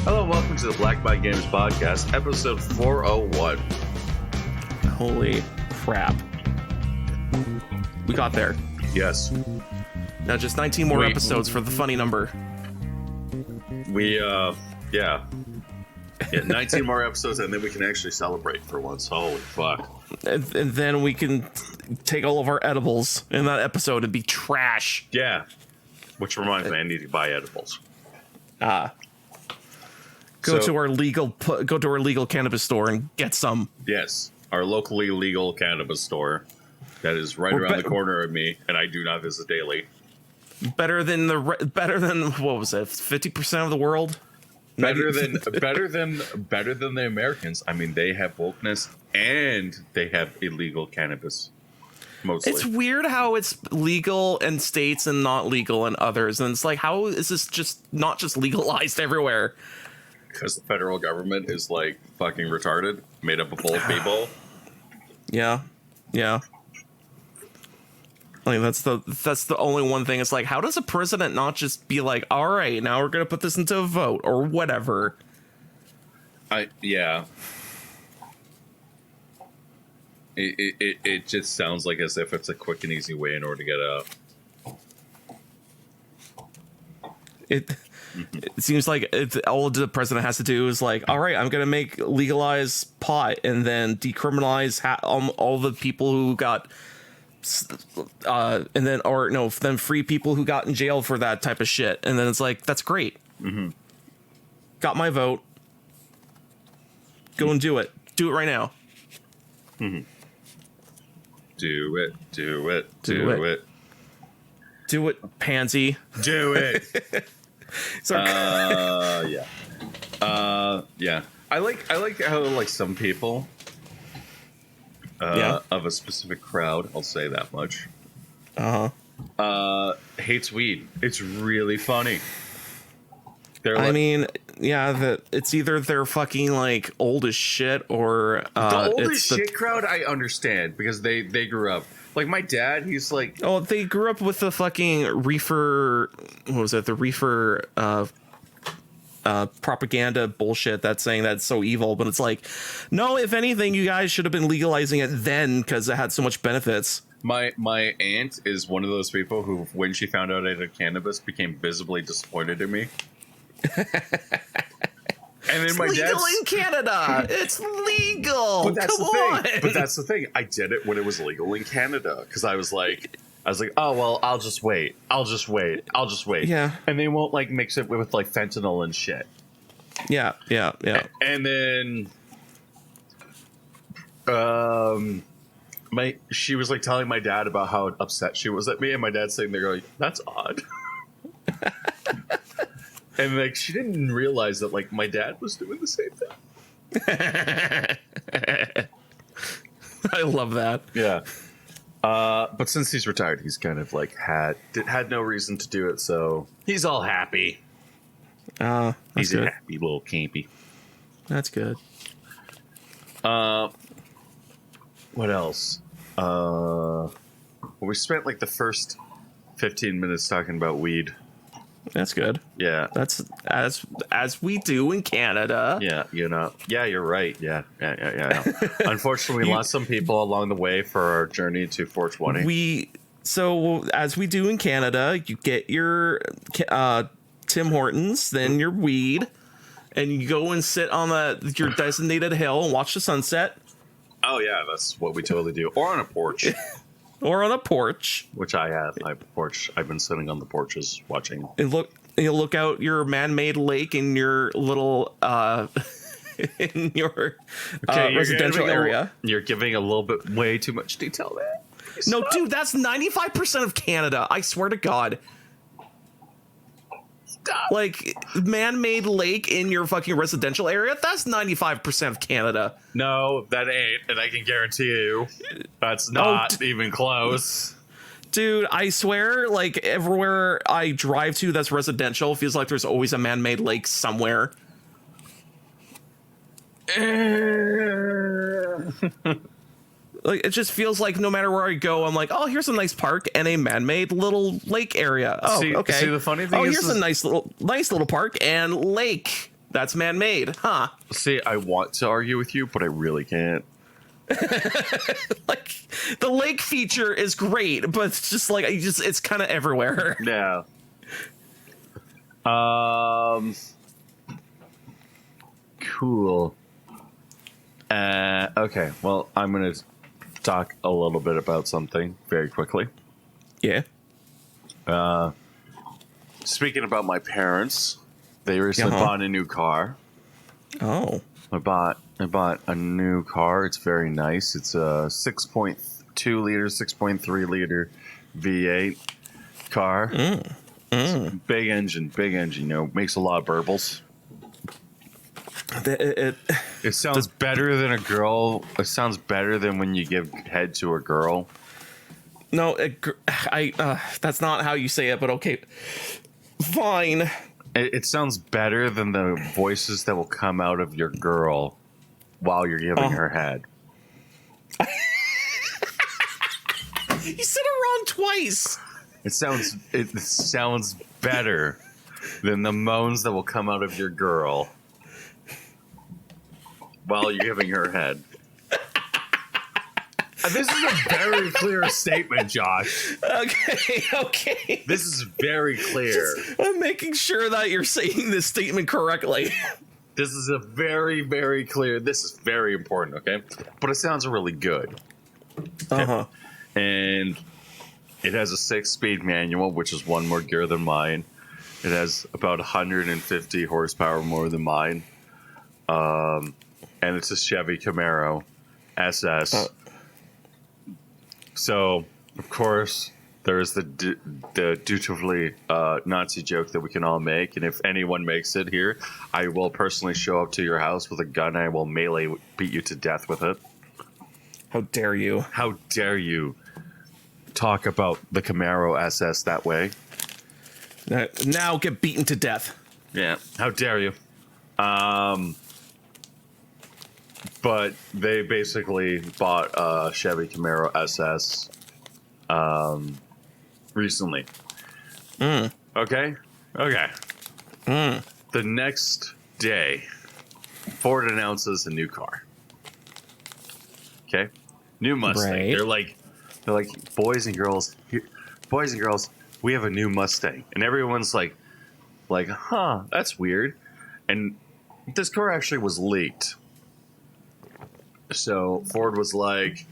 Hello, welcome to the Black Bite Games Podcast, episode 401. Holy crap. We got there. Yes. Now just 19 more episodes for the funny number. Yeah, 19 more episodes, and then we can actually celebrate for once. Holy fuck. And then we can take all of our edibles in that episode and be trash. Yeah. Which reminds me, I need to buy edibles. Go to our legal cannabis store and get some. Yes, our locally legal cannabis store that is right around the corner of me, and I do not visit daily. Better than what was it? 50% of the world. Better than the Americans. I mean, they have wokeness and they have illegal cannabis. Mostly. It's weird how it's legal in states and not legal in others, and it's like, how is this just not just legalized everywhere? Because the federal government is like fucking retarded, made up of old people. Yeah. Like that's the only one thing. It's like, how does a president not just be like, all right, now we're gonna put this into a vote or whatever? Yeah. It just sounds like as if it's a quick and easy way in order to get a. It seems like all the president has to do is like, all right, I'm going to legalize pot and then decriminalize all the people who got, then free people who got in jail for that type of shit. And then it's like, that's great. Mm-hmm. Got my vote. Go and do it. Do it right now. Mm-hmm. Do it. Do it, pansy. Do it. Yeah. I like how like some people of a specific crowd, I'll say that much. Hates weed. It's really funny. It's either they're fucking like old as shit or the old as shit crowd. I understand because they grew up. Like my dad, he's like... Oh, they grew up with the fucking reefer... What was it? The reefer propaganda bullshit that's saying that's so evil. But it's like, no, if anything, you guys should have been legalizing it then because it had so much benefits. My aunt is one of those people who, when she found out I did cannabis, became visibly disappointed in me. And then it's legal in Canada. It's legal. But that's the thing. I did it when it was legal in Canada because I was like, oh well, I'll just wait. Yeah. And they won't like mix it with like fentanyl and shit. Yeah. And then, she was like telling my dad about how upset she was at me, and my dad's sitting there going, "That's odd." And like she didn't realize that like my dad was doing the same thing. I love that. Yeah. But since he's retired, he's kind of like had no reason to do it, so he's all happy. He's good. A happy little campy. That's good. What else? We spent like the first 15 minutes talking about weed. That's good. Yeah. That's as we do in Canada. Yeah, Yeah, you're right. Yeah. Unfortunately, we lost some people along the way for our journey to 420. So as we do in Canada, you get your Tim Hortons, then your weed, and you go and sit on your designated hill and watch the sunset. Oh yeah, that's what we totally do. Or on a porch. Or on a porch, which I have. I have a porch. I've been sitting on the porches watching. And you look out your man-made lake in your little in your residential area. You're giving a little bit way too much detail there. No, dude, that's 95% of Canada. I swear to God. Like, man-made lake in your fucking residential area? That's 95% of Canada. No, that ain't, and I can guarantee you that's not even close. Dude, I swear, like, everywhere I drive to that's residential feels like there's always a man-made lake somewhere. Like, it just feels like no matter where I go, I'm like, oh, here's a nice park and a man-made little lake area. Oh, okay. See, the funny thing here's a nice little park and lake that's man-made, huh? See, I want to argue with you, but I really can't. Like, the lake feature is great, but it's just like it's kind of everywhere. Yeah. Cool. Okay. Well, I'm gonna talk a little bit about something very quickly. Yeah. Speaking about my parents, they recently bought a new car. Oh. I bought a new car. It's very nice. It's a 6.2 liter, 6.3 liter V8 car. Big engine. You know, makes a lot of burbles. It sounds better than a girl. It sounds better than when you give head to a girl. No, that's not how you say it, but okay. Fine. It sounds better than the voices that will come out of your girl while you're giving her head. You said it wrong twice. It sounds better than the moans that will come out of your girl while you're giving her head. This is a very clear statement, Josh. Okay. This is very clear. I'm making sure that you're saying this statement correctly. This is a very, very clear. This is very important, okay? But it sounds really good. Okay? And it has a 6-speed manual, which is one more gear than mine. It has about 150 horsepower more than mine. And it's a Chevy Camaro SS. So, of course, there's the dutifully Nazi joke that we can all make. And if anyone makes it here, I will personally show up to your house with a gun and I will beat you to death with it. How dare you? How dare you talk about the Camaro SS that way? Now get beaten to death. Yeah, how dare you? But they basically bought a Chevy Camaro SS recently. Okay? The next day, Ford announces a new car. Okay? New Mustang. Right. They're like, boys and girls, we have a new Mustang. And everyone's like, huh, that's weird. And this car actually was leaked. So Ford was like,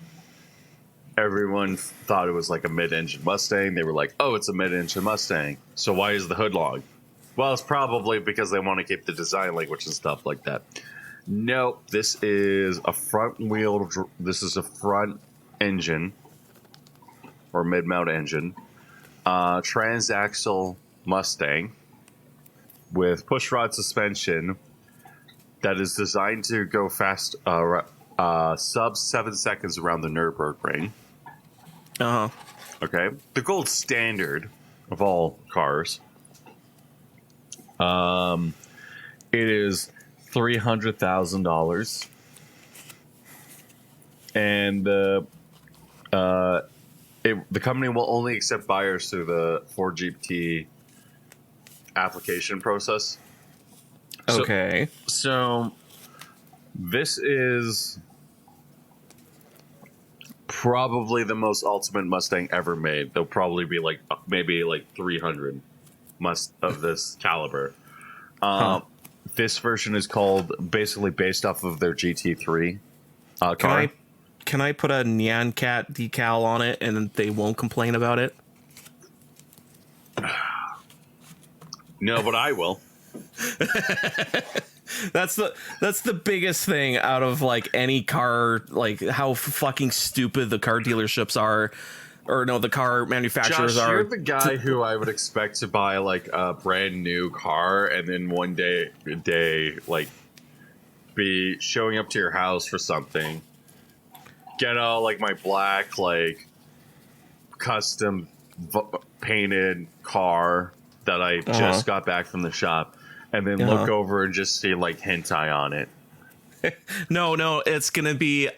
everyone thought it was like a mid-engine Mustang. They were like, oh, it's a mid-engine Mustang. So why is the hood long? Well, it's probably because they want to keep the design language and stuff like that. Nope, this is a front engine or mid-mount engine, transaxle Mustang with pushrod suspension that is designed to go fast, sub 7 seconds around the Nürburgring. Okay, the gold standard of all cars. It is $300,000, and the company will only accept buyers through the Ford GPT application process. Okay. So this is probably the most ultimate Mustang ever made. There'll probably be maybe 300 of this caliber. This version is basically based off of their GT3 car. Can I put a Nyan Cat decal on it and they won't complain about it? No, but I will. That's the biggest thing out of any car, how fucking stupid the car dealerships are. or no, the car manufacturers Josh, are. you're the guy who I would expect to buy like a brand new car, and then one day like be showing up to your house for something, get all like my black like custom painted car that I just got back from the shop, and then look over and just see like hentai on it. No, it's gonna be it's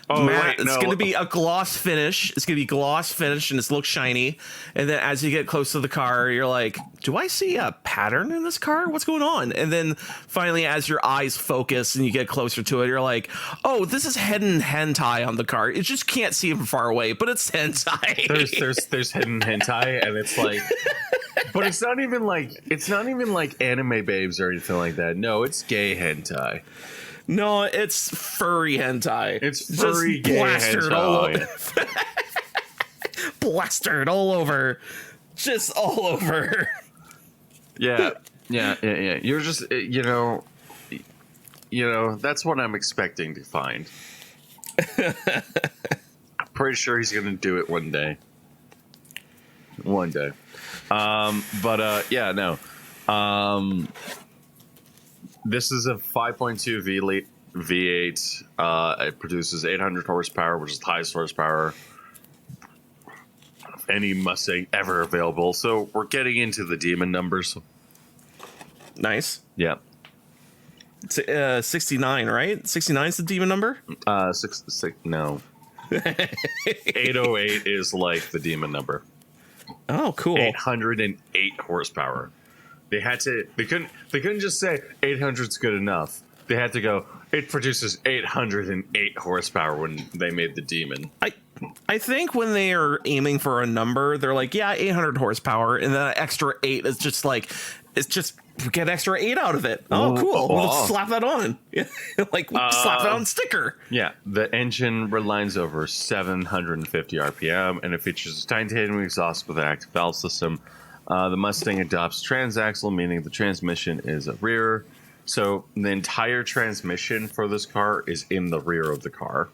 gonna be a gloss finish. It's gonna be gloss finish, and it's look shiny. And then as you get close to the car, you're like, "Do I see a pattern in this car? What's going on?" And then finally, as your eyes focus and you get closer to it, you're like, "Oh, this is hidden hentai on the car. It just can't see it from far away, but it's hentai." There's hidden hentai, and it's like. But it's not even like anime babes or anything like that. No, it's gay hentai. No, it's furry hentai. It's furry gay plastered hentai. all over. Plastered all over. Just all over. Yeah. You're just you know, that's what I'm expecting to find. I'm pretty sure he's gonna do it one day. One day. This is a 5.2 V8. It produces 800 horsepower, which is the highest horsepower of any Mustang ever available. So we're getting into the demon numbers. Nice. Yeah. 69, right? 69 is the demon number? No. 808 is like the demon number. Oh, cool. 808 horsepower. They couldn't just say 800's good enough. They had to go, it produces 808 horsepower when they made the demon. I think when they are aiming for a number, they're like, yeah, 800 horsepower, and then an extra 8 is just like, it's just get extra 8 out of it. Oh, cool. We'll slap that on. Like, slap it on sticker. Yeah. The engine relies over 750 RPM, and it features a titanium exhaust with an active valve system. The Mustang adopts transaxle, meaning the transmission is a rear. So the entire transmission for this car is in the rear of the car.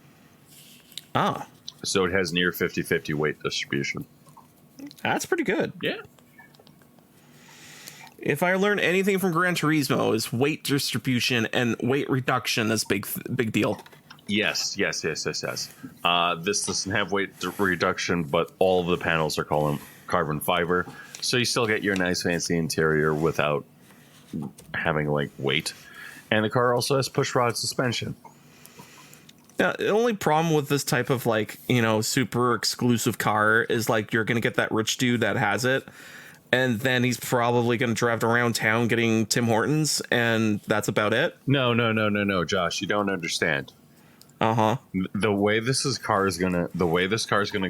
Ah. So it has near 50-50 weight distribution. That's pretty good. Yeah. If I learned anything from Gran Turismo, is weight distribution and weight reduction is big deal. Yes. This doesn't have weight reduction, but all of the panels are carbon fiber. So you still get your nice fancy interior without having like weight. And the car also has push rod suspension. Yeah, the only problem with this type of like, super exclusive car is like you're going to get that rich dude that has it. And then he's probably going to drive around town getting Tim Hortons. And that's about it. No, Josh, you don't understand. The way this car is gonna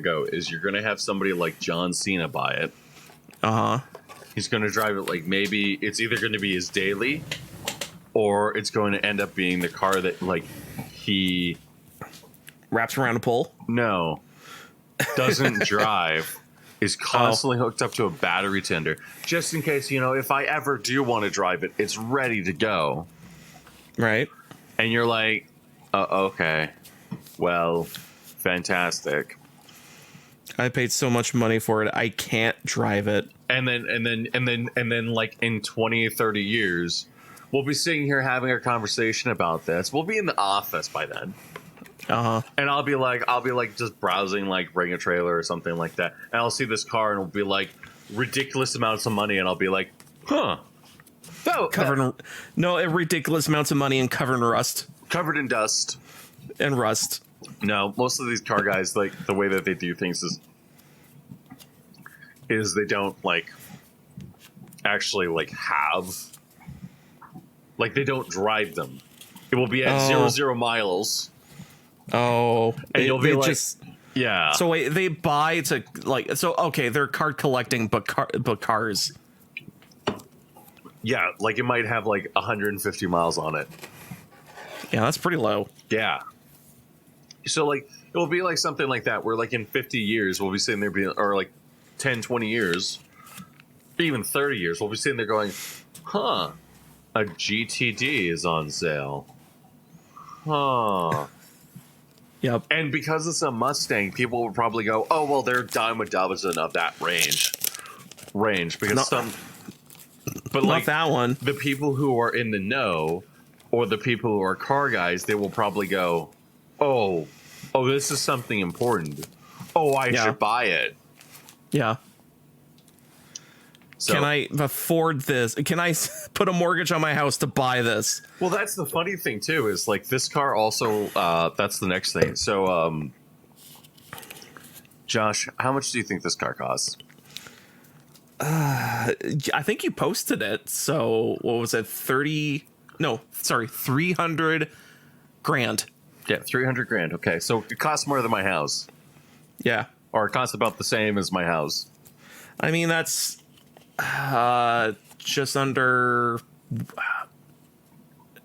go is you're gonna have somebody like John Cena buy it. He's gonna drive it like maybe it's either gonna be his daily, or it's going to end up being the car that like he wraps around a pole. No, doesn't drive. Is constantly hooked up to a battery tender, just in case if I ever do want to drive it, it's ready to go. Right. And you're like, okay, well, fantastic. I paid so much money for it, I can't drive it. And then, like in 20 or 30 years, we'll be sitting here having a conversation about this. We'll be in the office by then. And I'll be like just browsing like Bring a Trailer or something like that, and I'll see this car and it'll be like ridiculous amounts of money, and I'll be like, huh. Ridiculous amounts of money and covered in rust. Covered in dust. And rust. No, most of these car guys, like, the way that they do things is they don't, like, actually, like, they don't drive them. It will be at 0 miles. Oh. And you'll be like, yeah. So wait, they buy to, like, so, okay, they're car collecting, but cars. Yeah, like, it might have, like, 150 miles on it. Yeah, that's pretty low. Yeah. So, like, it will be like something like that, where, like, in 50 years, we'll be sitting there being, or, like, 10, 20 years, even 30 years, we'll be sitting there going, huh, a GTD is on sale. Huh. Yep. And because it's a Mustang, people would probably go, "Oh, well, they're dime a dozen of that range." Because but not like that one. the people who are in the know, or the people who are car guys, they will probably go, "Oh, this is something important. Oh, I should buy it." Yeah. So, can I afford this? Can I put a mortgage on my house to buy this? well, that's the funny thing too. Is like this car also. That's the next thing. So, Josh, how much do you think this car costs? I think you posted it. So what was it? 300 grand. Yeah, 300 grand. Okay, so it costs more than my house, Yeah. or it costs about the same as my house. I mean, that's just under.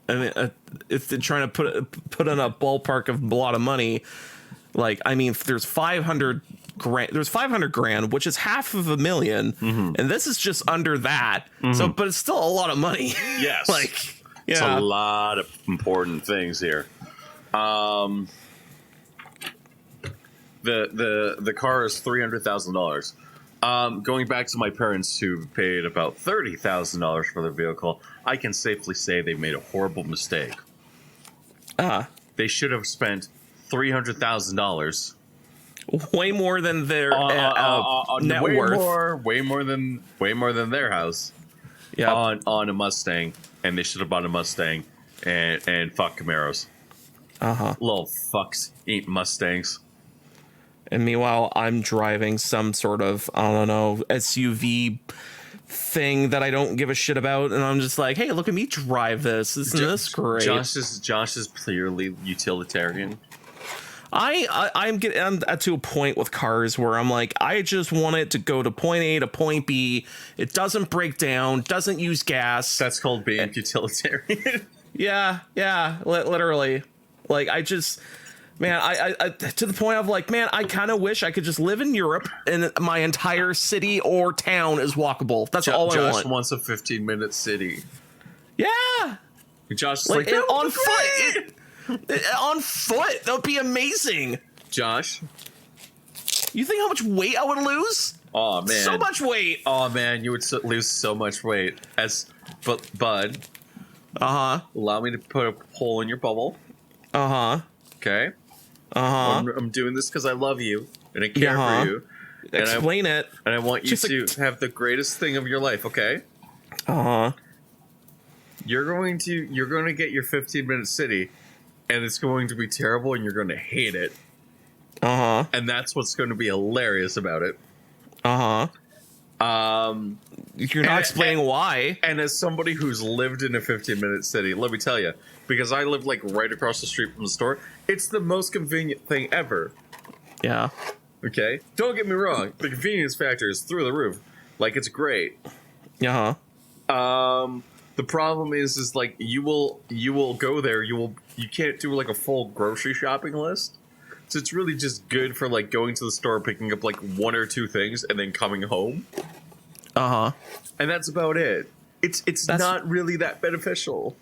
I mean, if they're trying to put in a ballpark of a lot of money, like, I mean, there's 500 grand. There's 500 grand, which is $500,000, and this is just under that. So, but it's still a lot of money. Yes, like, it's a lot of important things here. The car is $300,000. Going back to my parents who paid about $30,000 for their vehicle, I can safely say they made a horrible mistake. They should have spent $300,000. Way more than their net worth. Way more than their house. Yeah. On a Mustang, and they should have bought a Mustang and fuck Camaros. Little fucks eat Mustangs. And meanwhile, I'm driving some sort of, I don't know, SUV thing that I don't give a shit about, and I'm just like, hey, look at me drive this. Isn't this great? Josh is clearly utilitarian. I'm getting to a point with cars where I'm like, I just want it to go to point A to point B. It doesn't break down, doesn't use gas. That's called being utilitarian. Yeah, literally. Like, I just, man, I to the point of like, man, I kind of wish I could just live in Europe and my entire city or town is walkable. That's all I want. Josh wants a 15-minute city. Yeah. Josh is like on foot. On foot, that would be amazing. Josh, you think how much weight I would lose? Oh man, so much weight. Oh man, you would lose so much weight. But bud, allow me to put a hole in your bubble. Okay. I'm doing this because I love you and I care for you. Explain it. And I want you to have the greatest thing of your life. Okay. You're going to get your 15-minute city. And it's going to be terrible, and you're going to hate it. And that's what's going to be hilarious about it. You're not explaining why. And as somebody who's lived in a 15-minute city, let me tell you, because I live like right across the street from the store, it's the most convenient thing ever. Yeah. Okay? Don't get me wrong. The convenience factor is through the roof. Like, it's great. The problem is like you will go there. You can't do like a full grocery shopping list. So it's really just good for like going to the store, picking up like one or two things, and then coming home. And that's about it. It's not really that beneficial.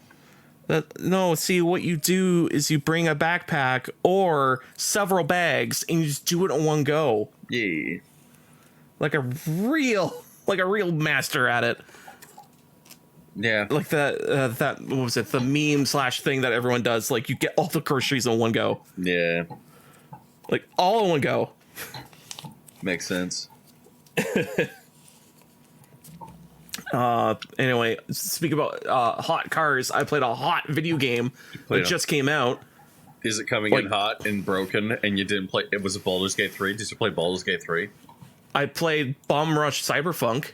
No, see, what you do is you bring a backpack or several bags, and you just do it in one go. Yeah, like a real master at it. Yeah, like that what was it? The meme / thing that everyone does. Like, you get all the groceries in one go. Yeah, like all in one go. Makes sense. Anyway, speak about hot cars. I played a hot video game that just came out. Is it coming in hot and broken? And you didn't play? It was a Baldur's Gate 3. Did you play Baldur's Gate 3? I played Bomb Rush Cyberpunk.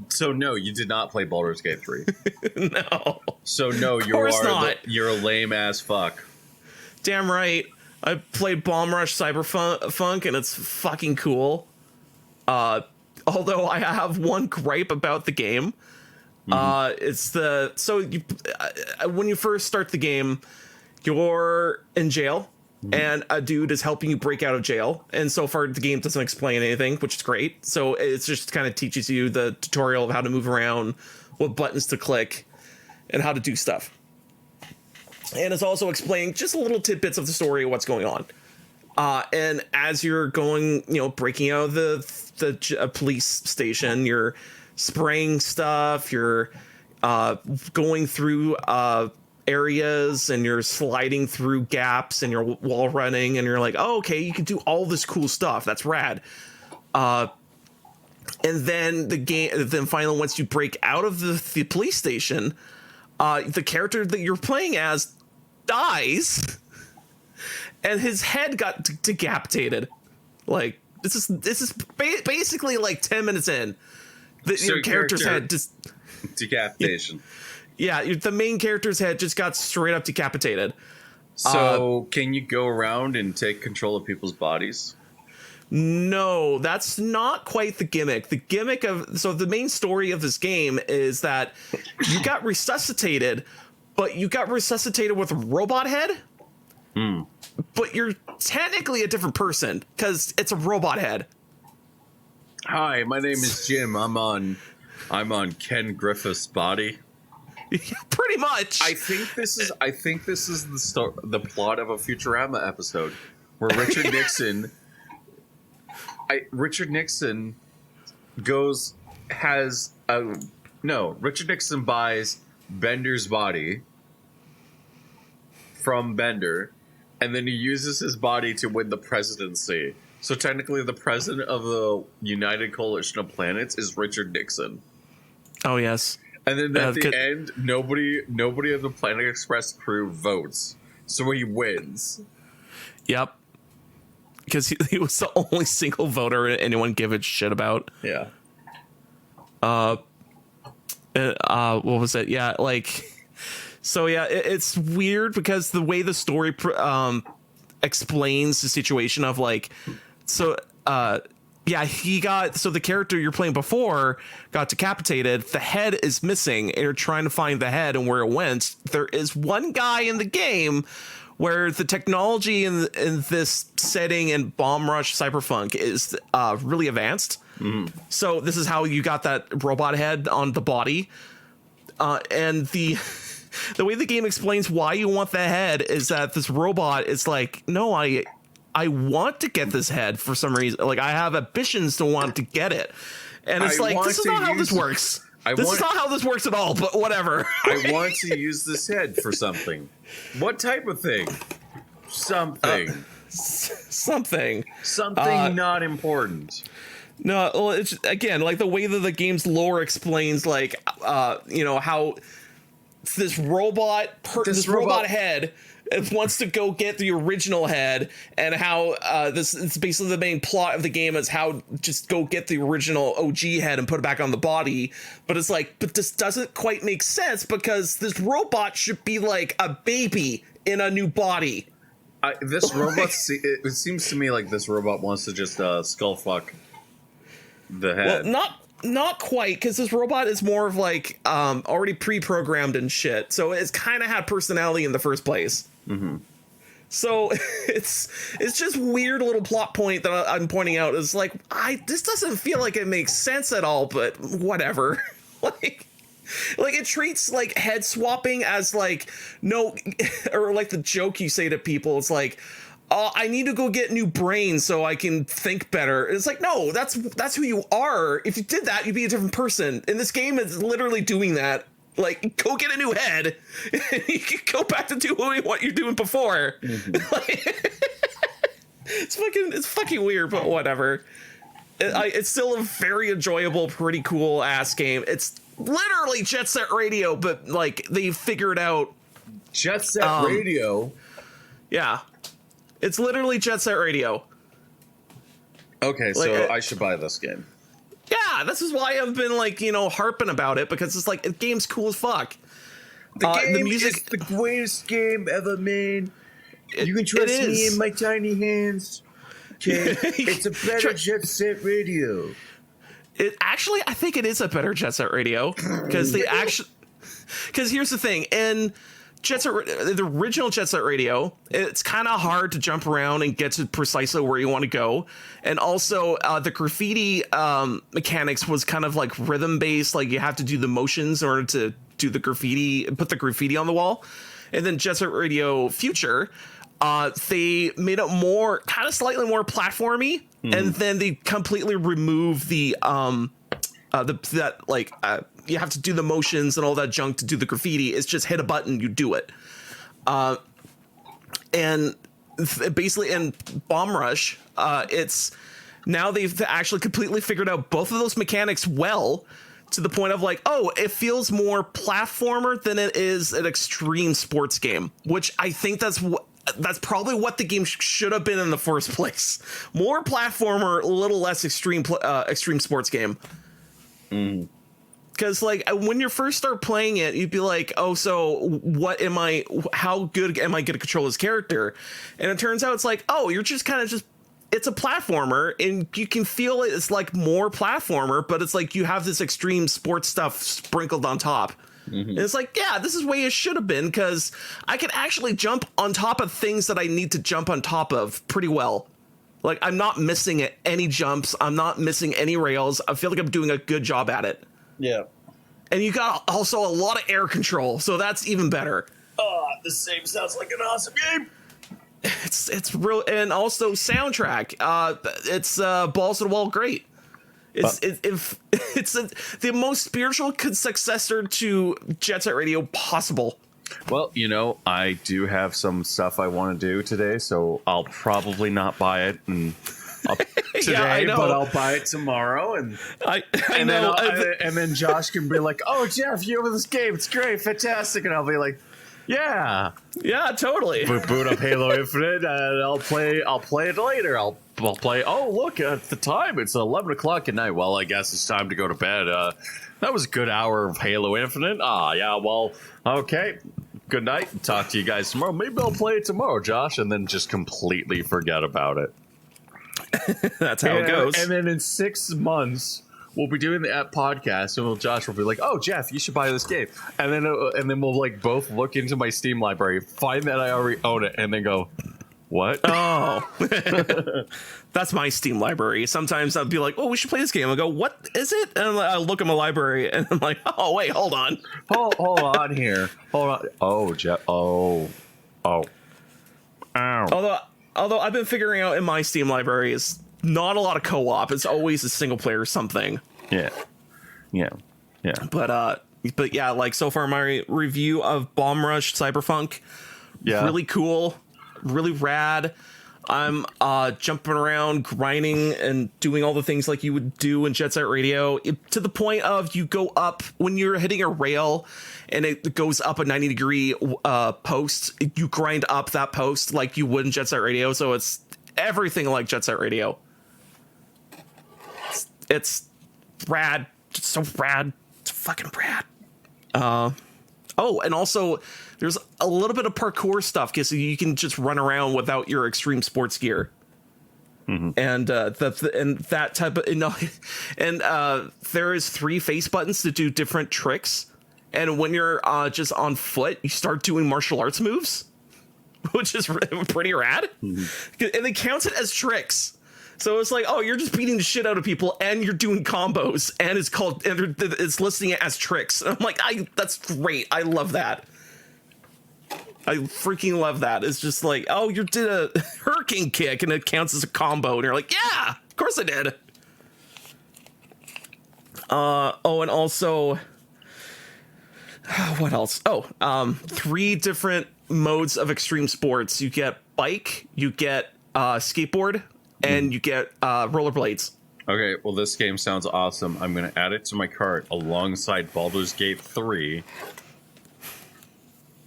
So no, you did not play Baldur's Gate 3. No. So no, you're a lame ass fuck. Damn right. I played Bomb Rush Cyberpunk, and it's fucking cool. Although I have one gripe about the game. It's when you first start the game, you're in jail. And a dude is helping you break out of jail. And so far, the game doesn't explain anything, which is great. So it's just kind of teaches you the tutorial of how to move around, what buttons to click, and how to do stuff. and it's also explaining just a little tidbits of the story of what's going on. And as you're going, breaking out of the police station, you're spraying stuff, you're going through areas, and you're sliding through gaps, and you're wall running, and you're like, oh, okay, you can do all this cool stuff. That's rad. And then finally, once you break out of the police station, the character that you're playing as dies, and his head got decapitated. Like, this is basically like 10 minutes in. Your character's head just decapitation. Yeah, the main character's head just got straight up decapitated. So, can you go around and take control of people's bodies? No, that's not quite the gimmick. The main story of this game is that you got resuscitated, but you got resuscitated with a robot head. But you're technically a different person because it's a robot head. Hi, my name is Jim. I'm on Ken Griffith's body. Yeah, pretty much. I think this is the plot of a Futurama episode where Richard Nixon. Richard Nixon buys Bender's body from Bender, and then he uses his body to win the presidency. So technically, the president of the United Coalition of Planets is Richard Nixon. Oh yes. And then at the end, nobody of the Planet Express crew votes, so he wins. Yep. Because he was the only single voter anyone give a shit about. Yeah. What was it? Yeah, like, so yeah, it's weird because the way the story explains the situation of like, so the character you're playing before got decapitated. The head is missing, and you're trying to find the head and where it went. There is one guy in the game where the technology in this setting in Bomb Rush Cyberpunk is really advanced. So this is how you got that robot head on the body. And the way the game explains why you want the head is that this robot is like, no, I want to get this head for some reason. Like, I have ambitions to want to get it. And it's like, this is not how this works. This is not how this works at all, but whatever. I want to use this head for something. What type of thing? Something. Something not important. No, well, it's again like the way that the game's lore explains, like, how this robot head wants to go get the original head, and how it's basically the main plot of the game is how just go get the original OG head and put it back on the body. But it's like, but this doesn't quite make sense because this robot should be like a baby in a new body. This robot, it seems to me like this robot wants to just skull fuck the head. Well, not quite, because this robot is more of like already pre-programmed and shit. So it's kind of had personality in the first place. Mm-hmm. So it's just weird little plot point that I'm pointing out. Is like, this doesn't feel like it makes sense at all, but whatever. like it treats like head swapping as like no, or like the joke you say to people. It's like, I need to go get new brains so I can think better. It's like, no, that's who you are. If you did that, you'd be a different person. And this game is literally doing that. Like, go get a new head, and you can go back to doing what you're doing before. Mm-hmm. It's fucking weird, but whatever. It's still a very enjoyable, pretty cool ass game. It's literally Jet Set Radio, but like they figured out Jet Set Radio. Yeah, it's literally Jet Set Radio. Okay, so I should buy this game. Yeah, this is why I've been like, harping about it, because it's like, the game's cool as fuck. The music is the greatest game ever made. You can trust me in my tiny hands. Okay, it's a better Jet Set Radio. I think it is a better Jet Set Radio because here's the thing. In the original Jet Set Radio, it's kind of hard to jump around and get to precisely where you want to go. And also the graffiti mechanics was kind of like rhythm based. Like, you have to do the motions in order to do the graffiti, put the graffiti on the wall. And then Jet Set Radio Future, they made it more kind of slightly more platformy, and then they completely removed the you have to do the motions and all that junk to do the graffiti. It's just hit a button, you do it. And basically in Bomb Rush, it's now they've actually completely figured out both of those mechanics well, to the point of like, oh, it feels more platformer than it is an extreme sports game, which I think that's probably what the game should have been in the first place. More platformer, a little less extreme sports game. Because like when you first start playing it, you'd be like, oh, so how good am I going to control this character? And it turns out it's like, oh, you're just kind of it's a platformer, and you can feel it's like more platformer, but it's like you have this extreme sports stuff sprinkled on top. And it's like, yeah, this is way it should have been, because I can actually jump on top of things that I need to jump on top of pretty well. Like, I'm not missing any jumps. I'm not missing any rails. I feel like I'm doing a good job at it. Yeah. And you got also a lot of air control, so that's even better. Oh, this game sounds like an awesome game. It's real, and also soundtrack. It's balls to the wall great. It's the most spiritual successor to Jet Set Radio possible. Well, I do have some stuff I want to do today, so I'll probably not buy it today, but I'll buy it tomorrow, and then Josh can be like, "Oh, Jeff, you have this game? It's great, fantastic," and I'll be like, "Yeah, totally." Boot up Halo Infinite, and I'll play it later. I'll play. Oh, look at the time; it's 11 o'clock at night. Well, I guess it's time to go to bed. That was a good hour of Halo Infinite. Yeah. Well, okay. Good night. Talk to you guys tomorrow. Maybe I'll play it tomorrow, Josh, and then just completely forget about it. That's how it goes. And then in 6 months, we'll be doing the podcast, and Josh will be like, "Oh, Jeff, you should buy this game." And then we'll like both look into my Steam library, find that I already own it, and then go, "What?" Oh, that's my Steam library. Sometimes I'll be like, "Oh, we should play this game." I'll go, "What is it?" And I'll look at my library, and I'm like, "Oh, wait, hold on, hold on here, hold on." Oh, Jeff. Oh. Ow. Although I've been figuring out in my Steam library is not a lot of co-op. It's always a single player something. Yeah. But yeah, like so far my review of Bomb Rush Cyberpunk, really cool, really rad. I'm jumping around, grinding, and doing all the things like you would do in Jet Set Radio, to the point of you go up when you're hitting a rail and it goes up a 90-degree post. You grind up that post like you would in Jet Set Radio, so it's everything like Jet Set Radio. It's rad, just so rad. It's fucking rad. Oh, and also there's a little bit of parkour stuff because you can just run around without your extreme sports gear. And that type of and there is 3 face buttons to do different tricks. And when you're just on foot, you start doing martial arts moves, which is pretty rad. And they count it as tricks. So it's like, oh, you're just beating the shit out of people, and you're doing combos, and it's listing it as tricks. And I'm like, that's great. I love that. I freaking love that. It's just like, oh, you did a hurricane kick, and it counts as a combo, and you're like, yeah, of course I did. And also, what else? 3 different modes of extreme sports. You get bike, you get skateboard, and you get rollerblades. Okay, well, this game sounds awesome. I'm going to add it to my cart alongside Baldur's Gate 3.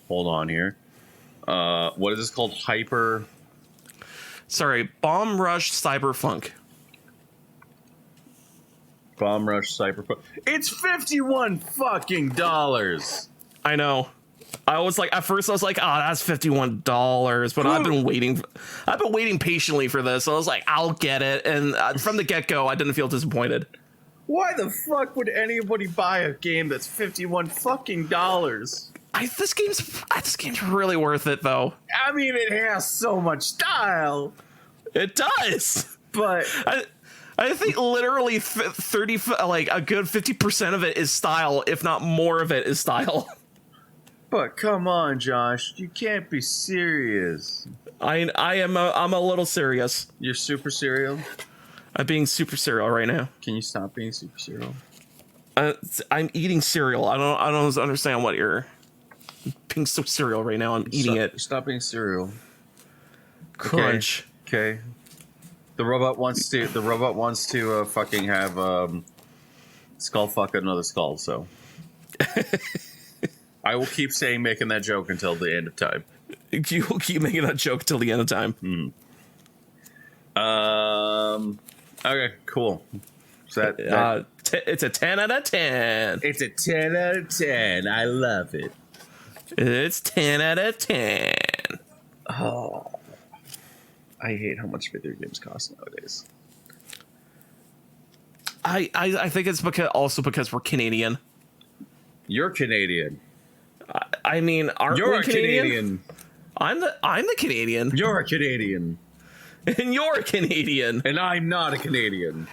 Hold on here. What is this called? Bomb Rush Cyberpunk. Bomb Rush Cyberpunk. It's $51 fucking dollars. I know. At first I was like, oh, that's $51, but I've been waiting patiently for this. So I was like, I'll get it. And from the get-go, I didn't feel disappointed. Why the fuck would anybody buy a game that's $51 fucking dollars? This game's really worth it, though. I mean, it has so much style. It does. But I think literally 30, like a good 50% of it is style, if not more of it is style. But come on, Josh, you can't be serious. I'm a little serious. You're super serial? I'm being super serial right now. Can you stop being super serial? I'm eating cereal. I don't understand what you're being so cereal right now. I'm eating it. Stop being cereal. Crunch. Okay. The robot wants to fucking have skull fuck another skull. So I will keep making that joke until the end of time. You will keep making that joke till the end of time. Okay, cool. So it's a 10 out of 10. It's a 10 out of 10. I love it. It's 10 out of 10. Oh, I hate how much video games cost nowadays. I think it's because we're Canadian. You're Canadian. I mean, aren't You're we a Canadian? I'm the Canadian. You're a Canadian. And you're a Canadian. And I'm not a Canadian.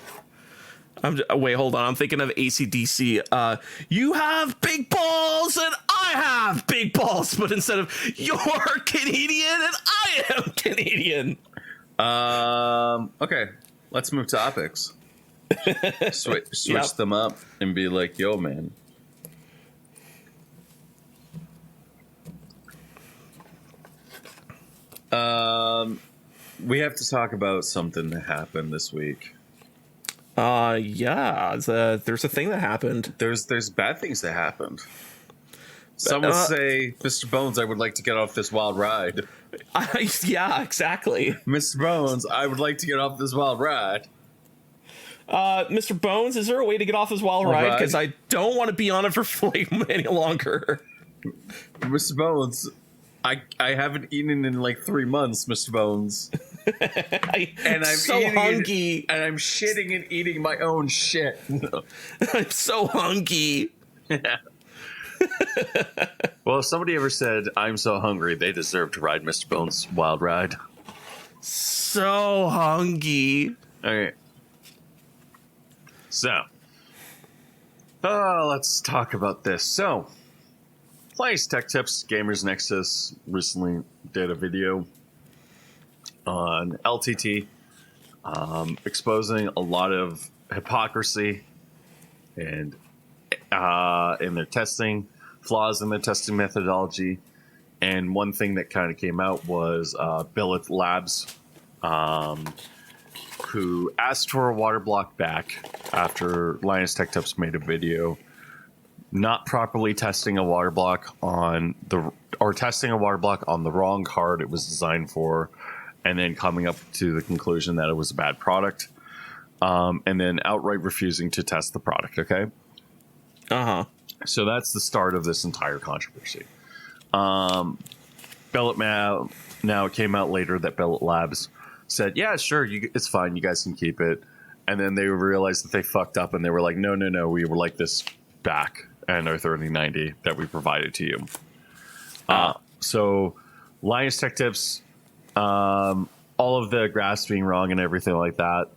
Wait, hold on. I'm thinking of AC/DC. You have big balls and I have big balls, but instead of you're Canadian and I am Canadian. Okay, let's move topics. Switch them up and be like, yo, man. We have to talk about something that happened this week. Yeah, there's a thing that happened. There's bad things that happened. Some would say, Mr. Bones, I would like to get off this wild ride. Yeah, exactly. Mr. Bones, I would like to get off this wild ride. Mr. Bones, is there a way to get off this wild ride? Because I don't want to be on it for like any longer. Mr. Bones, I haven't eaten in like 3 months, Mr. Bones. I'm so hungry. And I'm shitting and eating my own shit. I'm so hungry. Well, if somebody ever said, I'm so hungry, they deserve to ride Mr. Bones' wild ride. So hungry. Okay. So, let's talk about this. So, Place Tech Tips Gamers Nexus recently did a video on LTT, exposing a lot of hypocrisy and in their testing, flaws in their testing methodology. And one thing that kind of came out was Billet Labs, who asked for a water block back after Linus Tech Tips made a video not properly testing a water block on the wrong card it was designed for, and then coming up to the conclusion that it was a bad product, and then outright refusing to test the product. Okay. So that's the start of this entire controversy. Billet now it came out later that Billet Labs said, yeah, sure, it's fine, you guys can keep it. And then they realized that they fucked up and they were like, no, we would like this back and our 3090 that we provided to you. So Linus Tech Tips, all of the graphs being wrong and everything like that,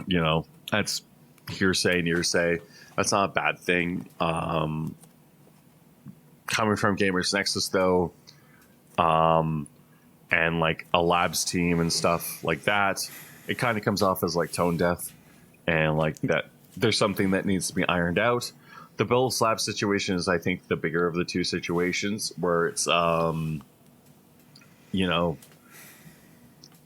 you know, that's hearsay. That's not a bad thing. Coming from Gamers Nexus, though, and like a labs team and stuff like that, it kind of comes off as like tone deaf, and like that there's something that needs to be ironed out. The Billet Labs situation is, I think, the bigger of the two situations, where it's you know,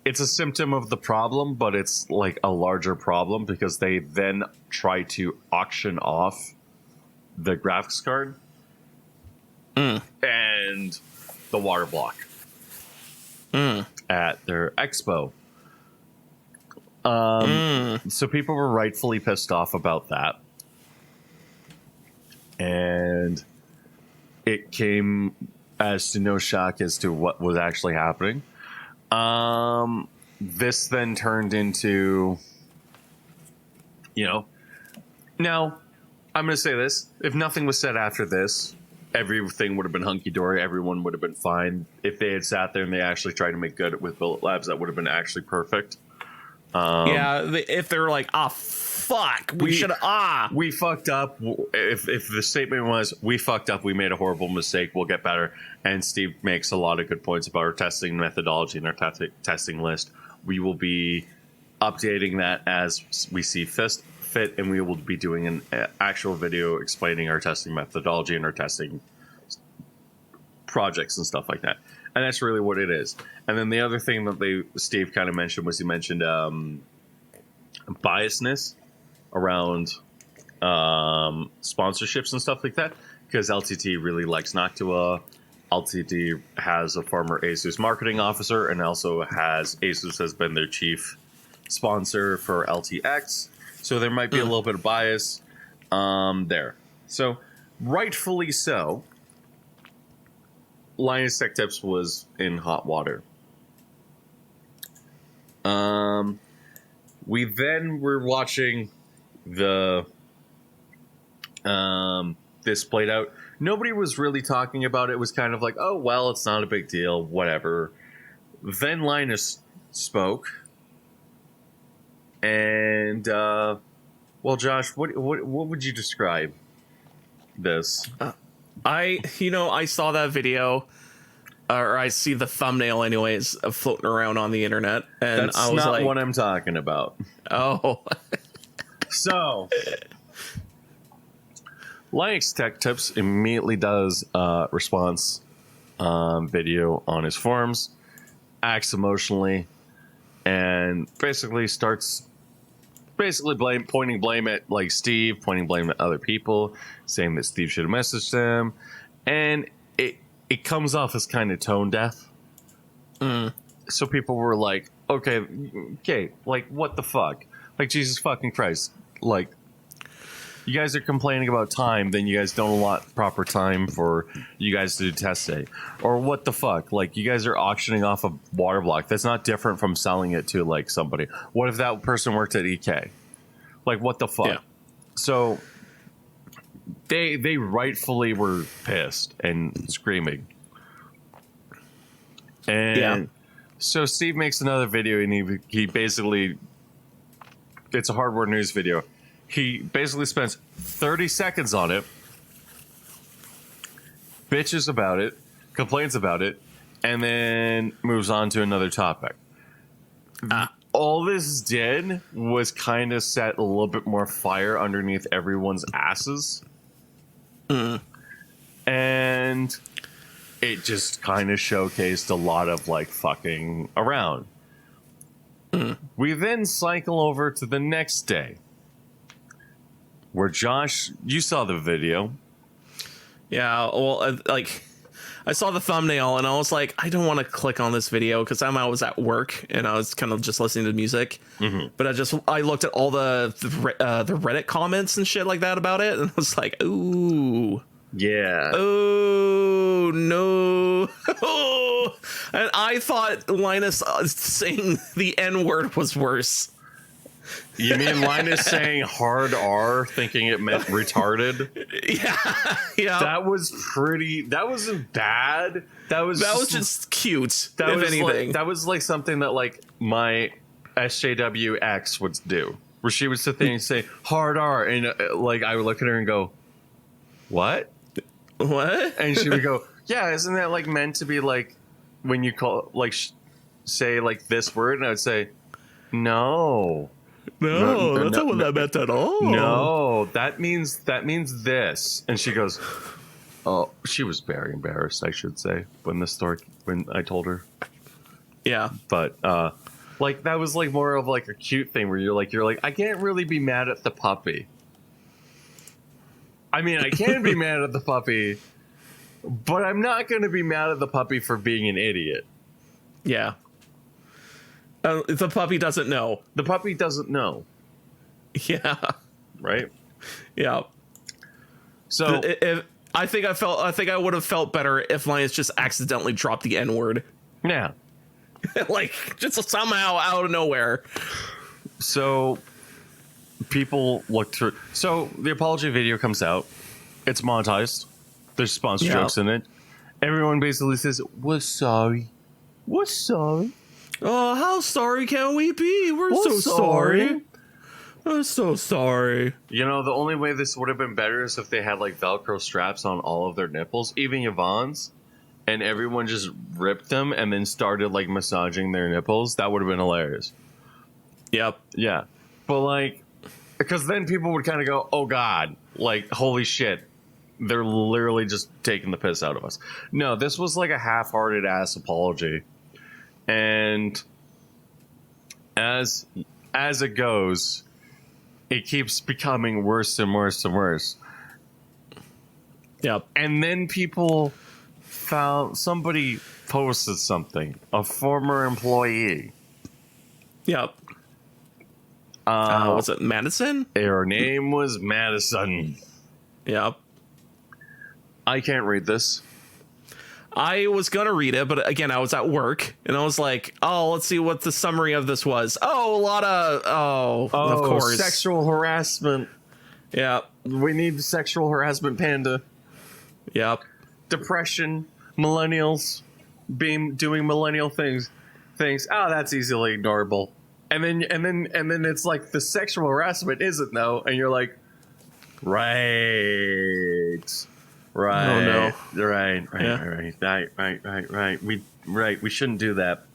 it's a symptom of the problem, but it's like a larger problem because they then try to auction off the graphics card and the water block at their expo. So people were rightfully pissed off about that. And it came as to no shock as to what was actually happening. This then turned into, you know, now I'm going to say this. If nothing was said after this, everything would have been hunky-dory. Everyone would have been fine. If they had sat there and they actually tried to make good with Billet Labs, that would have been actually perfect. Yeah, if they were like, fuck. We fucked up. If the statement was, we fucked up, we made a horrible mistake, we'll get better. And Steve makes a lot of good points about our testing methodology and our testing list. We will be updating that as we see fit, and we will be doing an actual video explaining our testing methodology and our testing projects and stuff like that. And that's really what it is. And then the other thing that Steve kind of mentioned was he mentioned biasness around sponsorships and stuff like that, because LTT really likes Noctua. LTT has a former Asus marketing officer, and also Asus has been their chief sponsor for LTX. So there might be a little bit of bias there. So rightfully so, Linus Tech Tips was in hot water. We then were watching this played out. Nobody was really talking about it. It was kind of like, oh, well, it's not a big deal, whatever. Then Linus spoke. And, well, Josh, what would you describe this? I saw that video, or I see the thumbnail anyways, floating around on the internet, and That's I was not like, what I'm talking about. oh. So, Linus Tech Tips immediately does a response video on his forums, acts emotionally, and basically starts pointing blame at like Steve, pointing blame at other people, saying that Steve should have messaged him, and it comes off as kind of tone deaf. So people were like, okay, like what the fuck? Like, Jesus fucking Christ. Like, you guys are complaining about time, then you guys don't allot proper time for you guys to do test day. Or what the fuck? Like, you guys are auctioning off a water block. That's not different from selling it to, like, somebody. What if that person worked at EK? Like, what the fuck? Yeah. So, they rightfully were pissed and screaming. And so Steve makes another video, and he basically... It's a hardware news video. He basically spends 30 seconds on it, bitches about it, complains about it, and then moves on to another topic. All this did was kind of set a little bit more fire underneath everyone's asses. And it just kind of showcased a lot of, like, fucking around. We then cycle over to the next day, where Josh, you saw the video. Yeah, well, I saw the thumbnail and I was like, I don't want to click on this video because I was at work and I was kind of just listening to music. But I looked at all the Reddit comments and shit like that about it, and I was like, ooh. Yeah. Oh, no. And I thought Linus saying the N-word was worse. You mean Linus saying hard R, thinking it meant retarded? Yeah. That wasn't bad. That was just cute, if anything. Like, that was like something that like my SJWX would do, where she would sit there and say hard R, and like I would look at her and go, what? And she would go, yeah, isn't that like meant to be like when you call like say like this word? And I would say, no, that's not what that meant at all. No, that means this. And she goes, oh, she was very embarrassed, I should say, when I told her. Yeah, but like that was like more of like a cute thing where you're like I can't really be mad at the puppy. I mean, I can be mad at the puppy, but I'm not going to be mad at the puppy for being an idiot. Yeah. The puppy doesn't know. The puppy doesn't know. Yeah. Right? Yeah. So I think I would have felt better if Linus just accidentally dropped the N-word. Yeah. Like, just somehow out of nowhere. So people look through. So the apology video comes out. It's monetized. There's sponsor jokes in it. Everyone basically says, "We're sorry. We're sorry. Oh, how sorry can we be? We're so sorry. I'm so sorry. You know, the only way this would have been better is if they had like Velcro straps on all of their nipples, even Yvonne's, and everyone just ripped them and then started like massaging their nipples. That would have been hilarious. Yep. Yeah. But like, because then people would kind of go, oh God, like, holy shit. They're literally just taking the piss out of us. No, this was like a half-hearted ass apology. And as it goes, it keeps becoming worse and worse and worse. Yep. And then people found somebody posted something, a former employee. Yep. Was it Madison? Her name was Madison. Yep. I can't read this. I was gonna read it, but again, I was at work, and I was like, "Oh, let's see what the summary of this was." Oh, a lot of of course, sexual harassment. Yeah, we need sexual harassment panda. Yep. Depression, millennials, doing millennial things. Oh, that's easily ignorable. And then it's like the sexual harassment isn't though, and you're like, right. Oh no! Right. We shouldn't do that.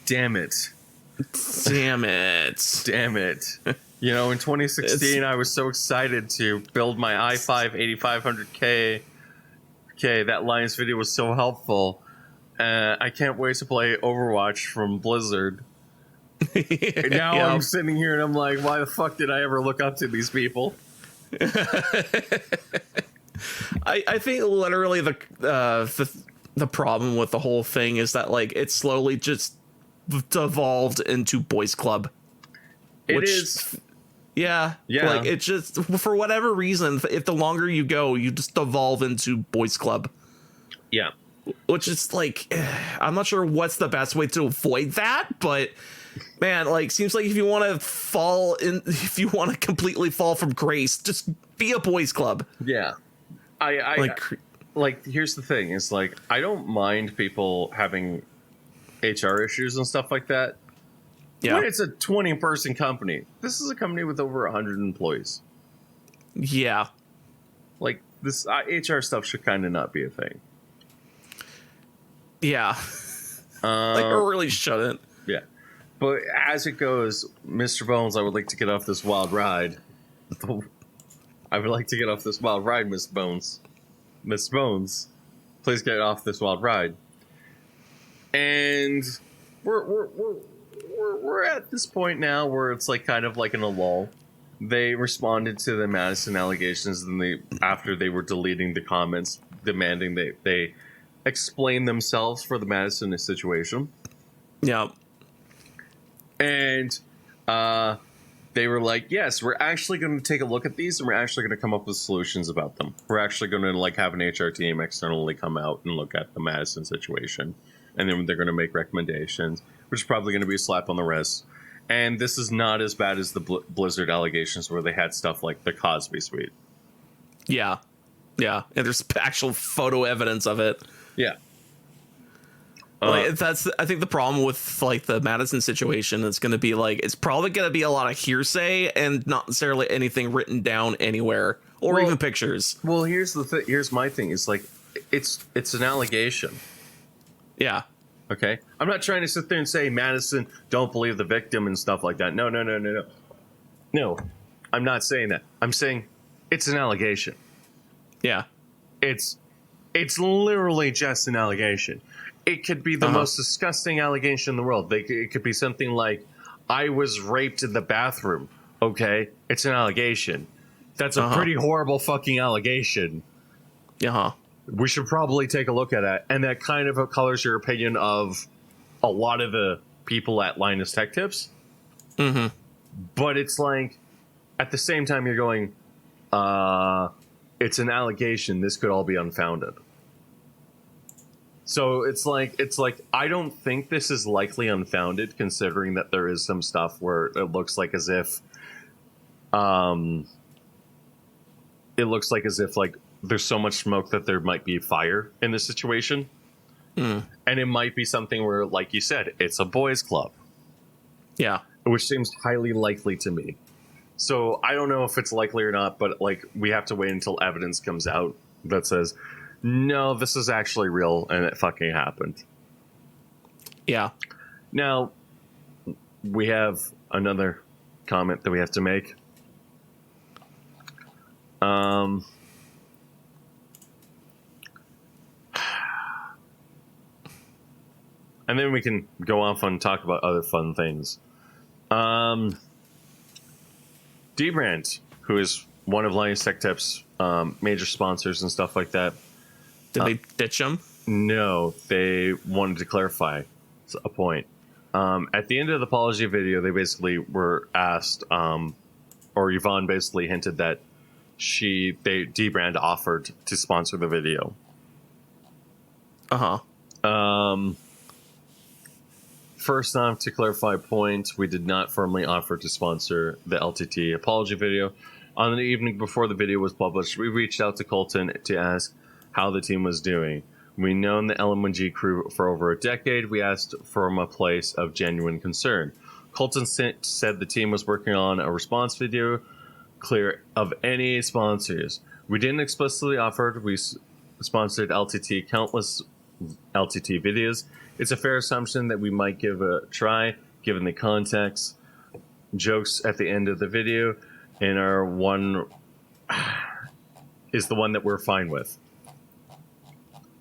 Damn it! You know, in 2016, I was so excited to build my i5 8500K. That Lions video was so helpful. I can't wait to play Overwatch from Blizzard. And now I'm sitting here and I'm like, why the fuck did I ever look up to these people? I think literally the problem with the whole thing is that like it slowly just devolved into boys club. It is. Yeah. Like it just, for whatever reason, if the longer you go, you just devolve into boys club. Yeah. Which is like, I'm not sure what's the best way to avoid that, but man, like, seems like if you want to completely fall from grace, just be a boys club. Yeah. Like, here's the thing. It's like, I don't mind people having HR issues and stuff like that. Yeah. When it's a 20-person company. This is a company with over 100 employees. Yeah. Like, this HR stuff should kind of not be a thing. Yeah. Like, it really shouldn't. Yeah. But as it goes, Mr. Bones, I would like to get off this wild ride. I would like to get off this wild ride, Miss Bones. Miss Bones, please get off this wild ride. And we're at this point now where it's like kind of like in a lull. They responded to the Madison allegations, and after they were deleting the comments, demanding they explain themselves for the Madison situation. Yeah. And they were like, yes, we're actually going to take a look at these, and we're actually going to come up with solutions about them. We're actually going to like have an HR team externally come out and look at the Madison situation. And then they're going to make recommendations, which is probably going to be a slap on the wrist. And this is not as bad as the Blizzard allegations where they had stuff like the Cosby Suite. Yeah. Yeah. And there's actual photo evidence of it. Yeah. Like, I think the problem with like the Madison situation is going to be like, it's probably going to be a lot of hearsay and not necessarily anything written down anywhere or even pictures. Well, here's my thing. It's like, it's an allegation. Yeah. Okay. I'm not trying to sit there and say, Madison, don't believe the victim and stuff like that. No. No, I'm not saying that. I'm saying it's an allegation. Yeah. It's literally just an allegation. It could be the most disgusting allegation in the world. It could be something like, I was raped in the bathroom. Okay. It's an allegation. That's a pretty horrible fucking allegation. Uh-huh. We should probably take a look at that. And that kind of colors your opinion of a lot of the people at Linus Tech Tips. Mm-hmm. But it's like, at the same time, you're going, it's an allegation. This could all be unfounded. So it's like, I don't think this is likely unfounded, considering that there is some stuff where it looks like as if, like, there's so much smoke that there might be fire in this situation. And it might be something where, like you said, it's a boys club. Yeah. which seems highly likely to me. So I don't know if it's likely or not, but like we have to wait until evidence comes out that says, no, this is actually real and it fucking happened. Yeah. Now, we have another comment that we have to make. And then we can go off and talk about other fun things. D-Brand, who is one of Lions Tech Tips' major sponsors and stuff like that. Did they ditch him? No, they wanted to clarify a point. At the end of the apology video, they basically were asked, or Yvonne basically hinted that D-Brand offered to sponsor the video. First off, to clarify a point, we did not formally offer to sponsor the LTT apology video. On the evening before the video was published, we reached out to Colton to ask how the team was doing. We've known the LM1G crew for over a decade. We asked from a place of genuine concern. Colton said the team was working on a response video clear of any sponsors. We didn't explicitly offer. We sponsored LTT countless LTT videos. It's a fair assumption that we might give a try, given the context. Jokes at the end of the video, and our one is the one that we're fine with.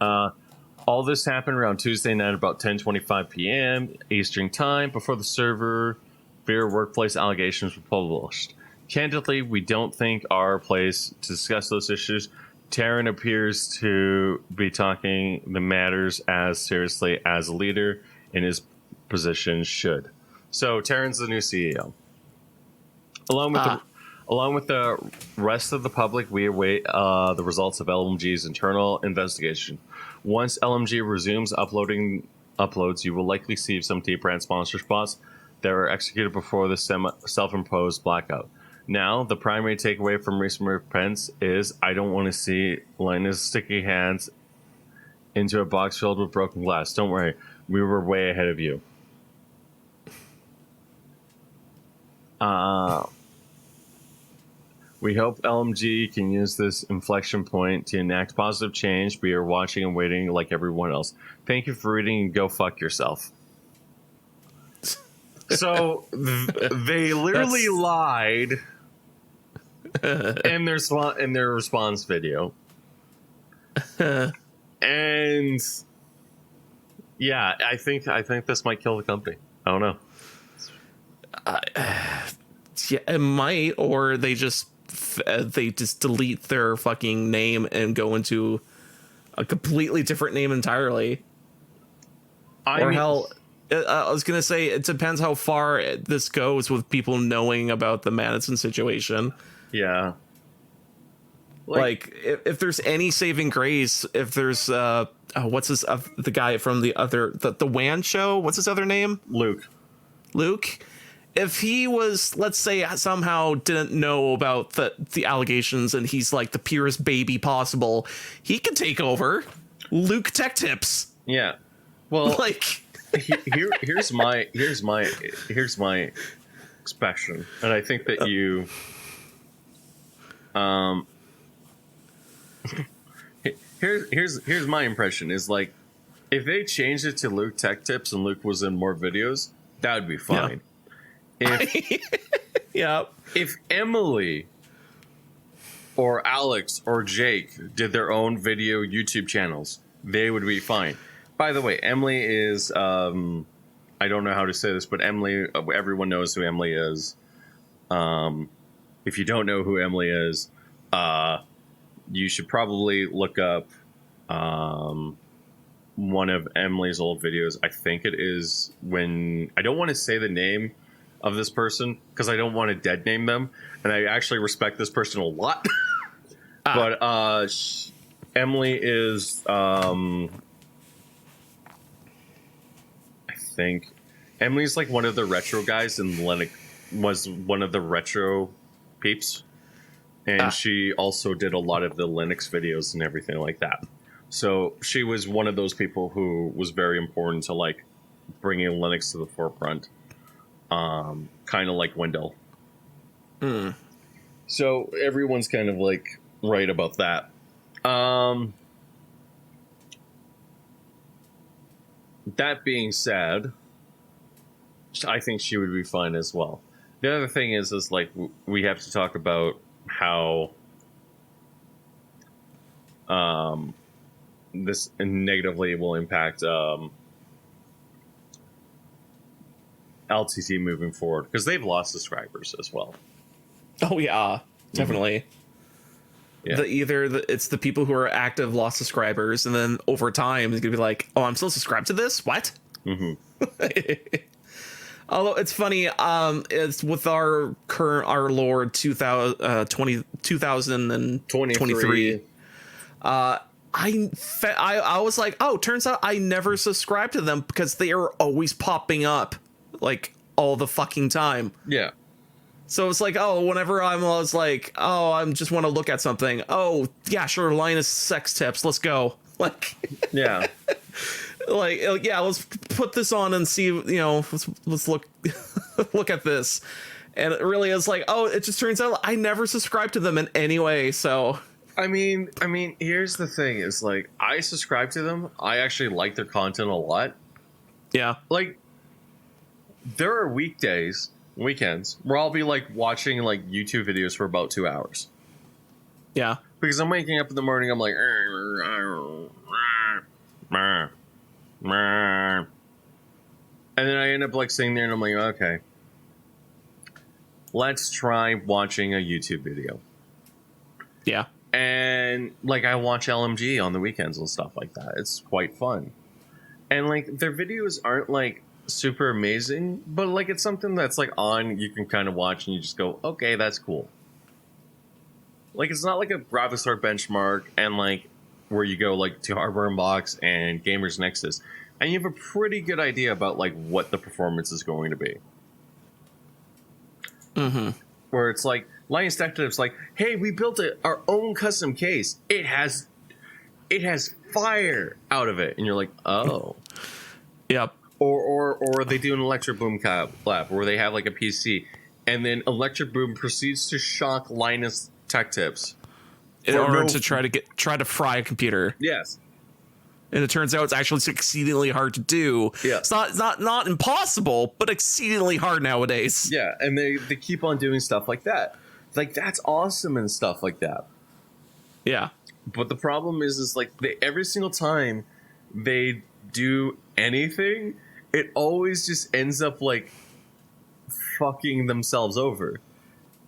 All this happened around Tuesday night, about 10:25 p.m. Eastern Time, before the severe workplace allegations were published. Candidly, we don't think our place to discuss those issues. Taryn appears to be taking the matters as seriously as a leader in his position should. So Taryn's the new CEO. Along with the rest of the public, we await the results of LMG's internal investigation. Once LMG resumes uploads, you will likely see some D-Brand sponsor spots that were executed before the self-imposed blackout. Now, the primary takeaway from recent repents is I don't want to see Linus sticky hands into a box filled with broken glass. Don't worry, we were way ahead of you. We hope LMG can use this inflection point to enact positive change. We are watching and waiting like everyone else. Thank you for reading and go fuck yourself. So they literally lied in their response video. And yeah, I think this might kill the company. I don't know. Yeah, it might, or they just delete their fucking name and go into a completely different name entirely. I was gonna say it depends how far this goes with people knowing about the Madison situation. Yeah. Like if there's any saving grace, if there's what's his the guy from the WAN show? What's his other name? Luke. If he was, let's say, somehow didn't know about the allegations and he's like the purest baby possible, he could take over. Luke Tech Tips. Yeah. Well, like here's my expression, and I think that you here's my impression is like if they changed it to Luke Tech Tips and Luke was in more videos, that would be fine. Yeah. If Emily or Alex or Jake did their own video YouTube channels, they would be fine. By the way, Emily is I don't know how to say this, but Emily, everyone knows who Emily is. If you don't know who Emily is, you should probably look up one of Emily's old videos. I think it is when I don't want to say the name of this person because I don't want to dead name them, and I actually respect this person a lot. But Emily is I think Emily's like one of the retro guys, and Linux was one of the retro peeps, and she also did a lot of the Linux videos and everything like that. So she was one of those people who was very important to like bringing Linux to the forefront. kind of like Wendell. Hmm. So everyone's kind of like right about that. That being said, I think she would be fine as well. The other thing is like we have to talk about how this negatively will impact LTT moving forward, because they've lost subscribers as well. Oh yeah, definitely. Yeah. It's the people who are active lost subscribers, and then over time it's gonna be like, oh, I'm still subscribed to this. What? Although it's funny, it's with our Lord 2023. I was like, oh, turns out I never subscribed to them because they are always popping up like all the fucking time. Yeah. So it's like, oh, whenever I was like, oh, I just want to look at something. Oh, yeah, sure. Linus sex tips. Let's go. Like, Yeah. like, yeah, let's put this on and see, let's look, look at this. And it really is like, oh, it just turns out I never subscribed to them in any way. So, I mean, here's the thing is like, I subscribe to them. I actually like their content a lot. yeah. Like, there are weekends where I'll be like watching like YouTube videos for about 2 hours. Yeah. Because I'm waking up in the morning, I'm like, and then I end up like sitting there and I'm like, okay, let's try watching a YouTube video. Yeah. And like I watch LMG on the weekends and stuff like that. It's quite fun. And like their videos aren't like super amazing, but like it's something that's like on, you can kind of watch and you just go, okay, that's cool. Like it's not like a Gravistar benchmark and like where you go like to Hardware Unbox and Gamers Nexus and you have a pretty good idea about like what the performance is going to be. Where it's like Linus Tech Tips like, hey, we built our own custom case. It has fire out of it, and you're like, oh. Yep. Or they do an Electric Boom lab where they have like a PC, and then Electric Boom proceeds to shock Linus Tech Tips in order to try to fry a computer. Yes. And it turns out it's actually exceedingly hard to do. Yeah. It's not impossible, but exceedingly hard nowadays. Yeah, and they keep on doing stuff like that. Like that's awesome and stuff like that. Yeah. But the problem is like every single time they do anything, it always just ends up like fucking themselves over.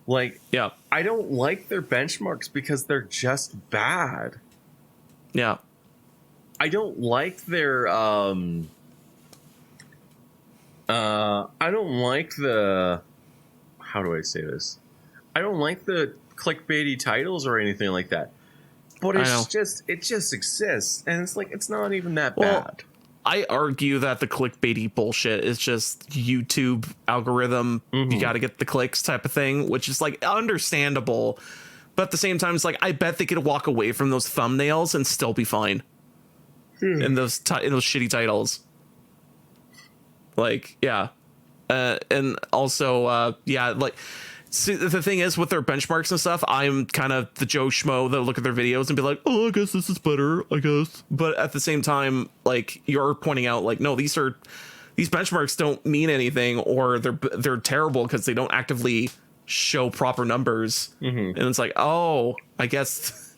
Like, yeah, I don't like their benchmarks because they're just bad. Yeah. I don't like their I don't like the, how do I say this? I don't like the clickbaity titles or anything like that. But it just exists, and it's like it's not even that bad. I argue that the clickbaity bullshit is just YouTube algorithm. You got to get the clicks type of thing, which is like understandable. But at the same time, it's like I bet they could walk away from those thumbnails and still be fine in those shitty titles. Like, yeah, and also, yeah, like. See, the thing is, with their benchmarks and stuff, I'm kind of the Joe Schmo that look at their videos and be like, oh, I guess this is better, I guess. But at the same time, like, you're pointing out, like, no, these benchmarks don't mean anything, or they're terrible because they don't actively show proper numbers. And it's like, oh, I guess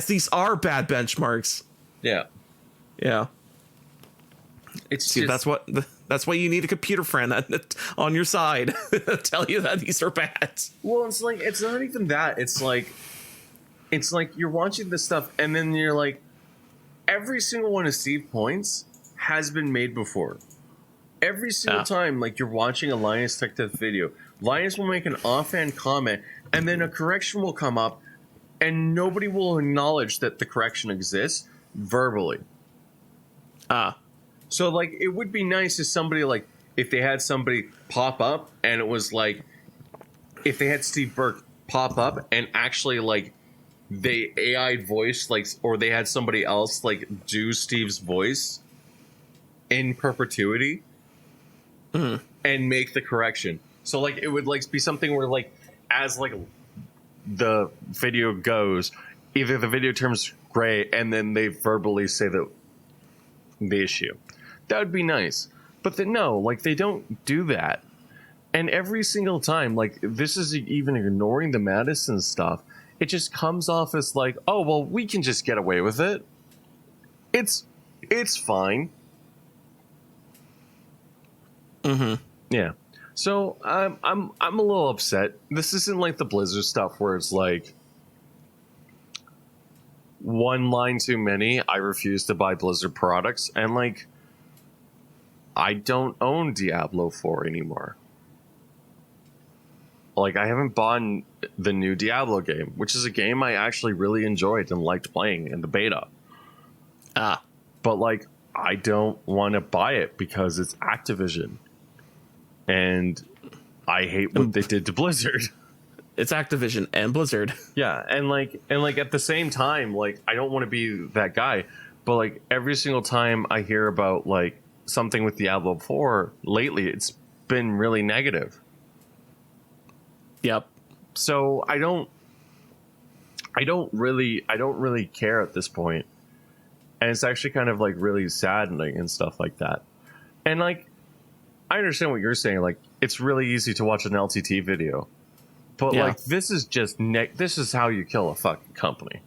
these are bad benchmarks. Yeah. Yeah. It's See, just, that's why you need a computer friend on your side to tell you that these are bad. Well, it's like it's not even that. It's like you're watching this stuff and then you're like, every single one of Steve Points has been made before. Every single time, like you're watching a Linus Tech Tips video, Linus will make an offhand comment and then a correction will come up and nobody will acknowledge that the correction exists verbally. So, like, it would be nice if somebody, like, if they had somebody pop up and it was, like, if they had Steve Burke pop up and actually, like, they AI voice, like, or they had somebody else, like, do Steve's voice in perpetuity, and make the correction. So like it would like be something where like as like the video goes, either the video turns gray and then they verbally say that the issue. That would be nice. But then no, like they don't do that. And every single time, like this is even ignoring the Madison stuff, it just comes off as like, oh well, we can just get away with it. It's fine. Yeah. So I'm a little upset. This isn't like the Blizzard stuff where it's like one line too many. I refuse to buy Blizzard products, and like I don't own Diablo 4 anymore. Like I haven't bought the new Diablo game, which is a game I actually really enjoyed and liked playing in the beta. But like I don't want to buy it because it's Activision. And I hate what they did to Blizzard. It's Activision and Blizzard. Yeah, and like at the same time, like I don't want to be that guy, but like every single time I hear about like something with Diablo 4 lately, it's been really negative. Yep. So I don't really care at this point. And it's actually kind of like really saddening and stuff like that. And like I understand what you're saying, like it's really easy to watch an LTT video. But like this is just this is how you kill a fucking company.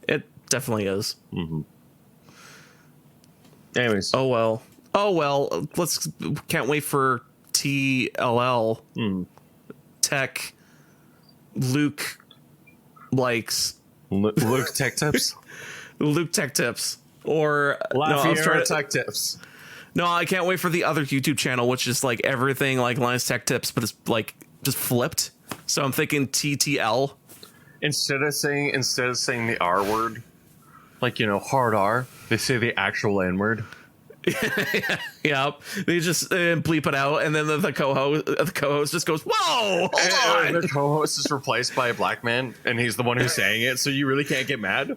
It definitely is. Anyways. Oh well. Can't wait for TLL. Tech. Luke likes. Luke Tech Tips? Luke Tech Tips. Or Lafayette Tech Tips. No, I can't wait for the other YouTube channel, which is like everything like Linus Tech Tips, but it's like just flipped. So I'm thinking TTL. Instead of saying the R word, like, you know, hard R, they say the actual N word. Yep. They just bleep it out, and then the co-host just goes, "Whoa, hold on!" The co-host is replaced by a black man, and he's the one who's saying it. So you really can't get mad.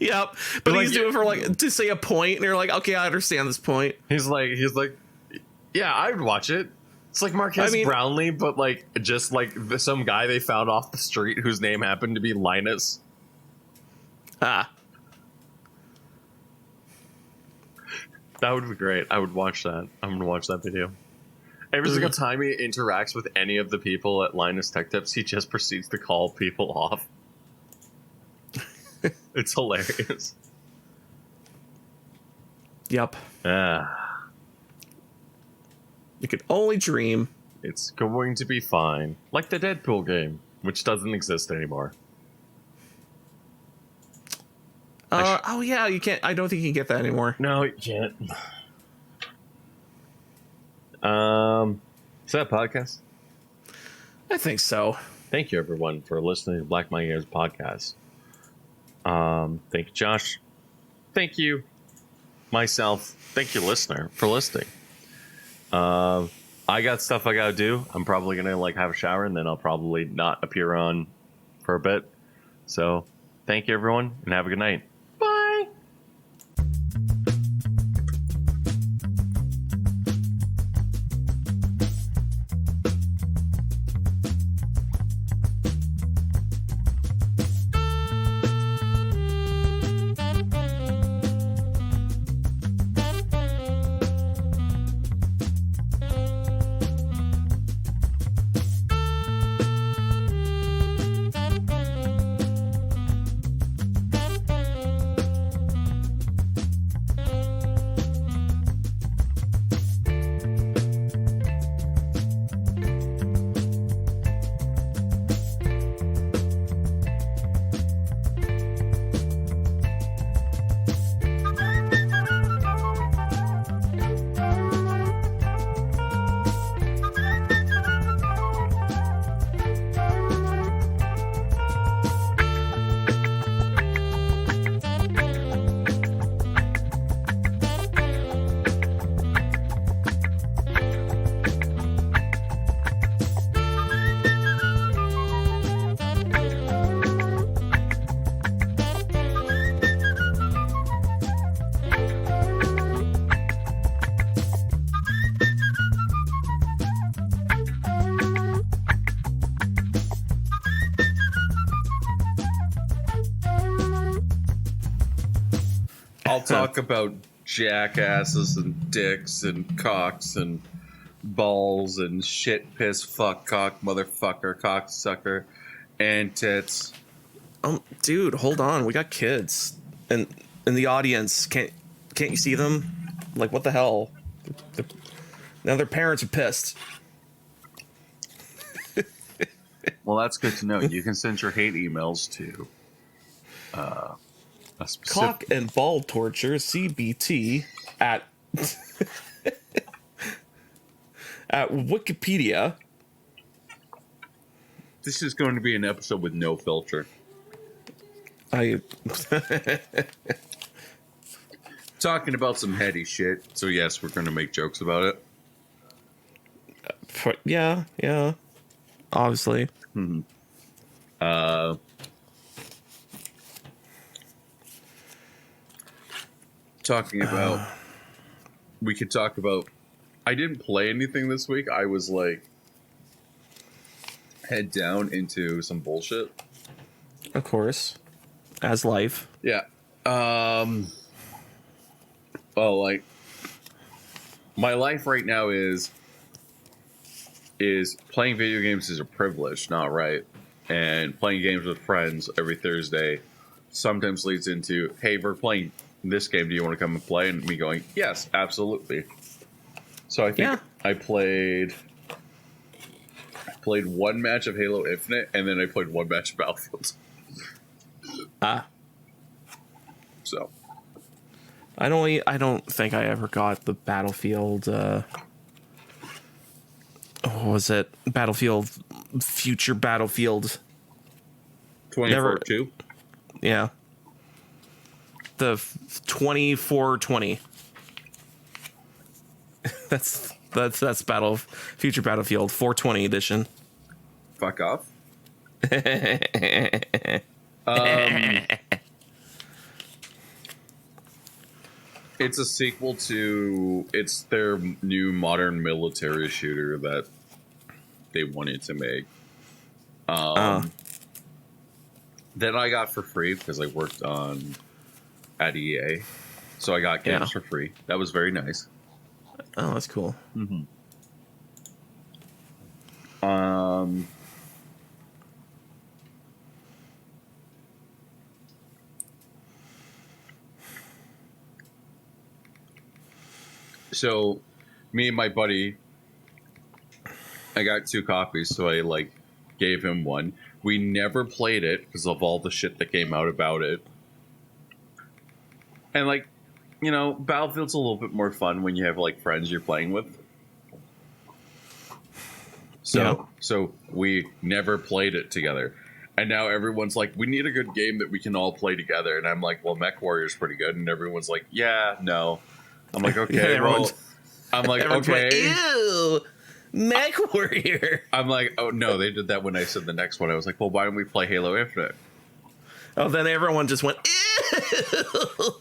Yep. But he's doing it for like to say a point, and you're like, okay, I understand this point. He's like, yeah, I would watch it. It's like Marquez Brownlee, but like just like some guy they found off the street whose name happened to be Linus. That would be great. I would watch that. I'm gonna watch that video. Every single time he interacts with any of the people at Linus Tech Tips, he just proceeds to call people off. It's hilarious. Yep. You can only dream. It's going to be fine. Like the Deadpool game, which doesn't exist anymore. Oh yeah, you can't. I don't think you can get that anymore. No, you can't. Is that a podcast? I think so. Thank you, everyone, for listening to Black My Ears podcast. Thank you, Josh. Thank you, myself. Thank you, listener, for listening. I got stuff I gotta do. I'm probably gonna like have a shower, and then I'll probably not appear on for a bit. So, thank you, everyone, and have a good night. I'll talk about jackasses and dicks and cocks and balls and shit, piss, fuck, cock, motherfucker, cocksucker, and tits. Dude, hold on. We got kids, and in the audience, can't you see them? Like, what the hell? Now their parents are pissed. Well, that's good to know. You can send your hate emails to a specific Cock and ball torture CBT at at Wikipedia. This is going to be an episode with no filter. Talking about some heady shit. So yes, we're going to make jokes about it. Yeah, obviously. Mm-hmm. Talking about, we could talk about. I didn't play anything this week. I was like head down into some bullshit. Of course, as life. Yeah. Well, like my life right now is playing video games is a privilege, not right. And playing games with friends every Thursday sometimes leads into, hey, we're playing this game. Do you want to come and play? And me going, yes, absolutely. So I think I played one match of Halo Infinite, and then I played one match of Battlefield. So I don't think I ever got the Battlefield. What was it? Battlefield, Future Battlefield. 24-2? Yeah. The 2420. that's Future Battlefield 420 edition. Fuck off. It's a sequel to, it's their new modern military shooter that they wanted to make. That I got for free because I worked at EA. So I got games for free. That was very nice. Oh, that's cool. Mm-hmm. So me and my buddy, I got 2 copies, so I like gave him one. We never played it because of all the shit that came out about it. And like, you know, Battlefield's a little bit more fun when you have like friends you're playing with. So we never played it together. And now everyone's like, we need a good game that we can all play together. And I'm like, well, Mech Warrior's pretty good. And everyone's like, yeah, no. I'm like, okay, well, I'm like, okay. Like, ew, Mech Warrior. I'm like, oh no, they did that when I said the next one. I was like, well, why don't we play Halo Infinite? Oh, then everyone just went, ew.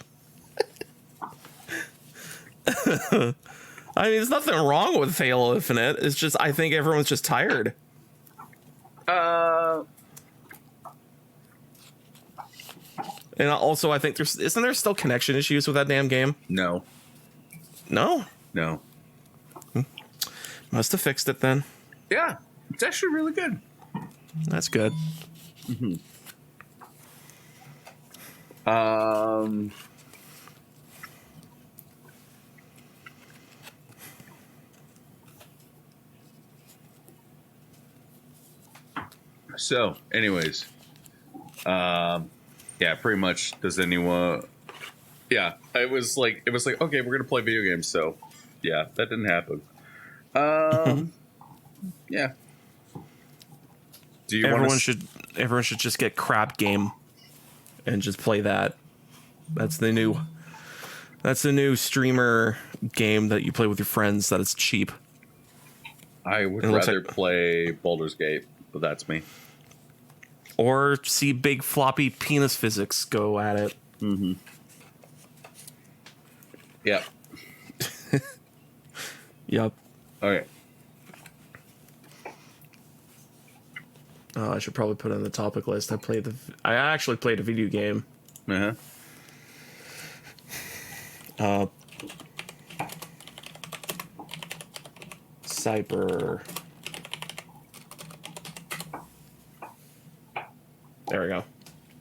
I mean, there's nothing wrong with Halo Infinite. It's just, I think everyone's just tired. And also, I think isn't there still connection issues with that damn game? No. No? No. Must have fixed it then. Yeah, it's actually really good. That's good. Mm-hmm. So, anyways, yeah, pretty much. Does anyone? Yeah, it was like, okay, we're gonna play video games. So, yeah, that didn't happen. Yeah. Do you? Everyone should just get Crap Game, and just play that. That's the new streamer game that you play with your friends. That is cheap. I would rather play Baldur's Gate, but that's me. Or see big floppy penis physics go at it. Mm-hmm. Yep. Yep. Okay. Oh, I should probably put it on the topic list. I actually played a video game. Uh-huh. Uh, Cyber. There we go.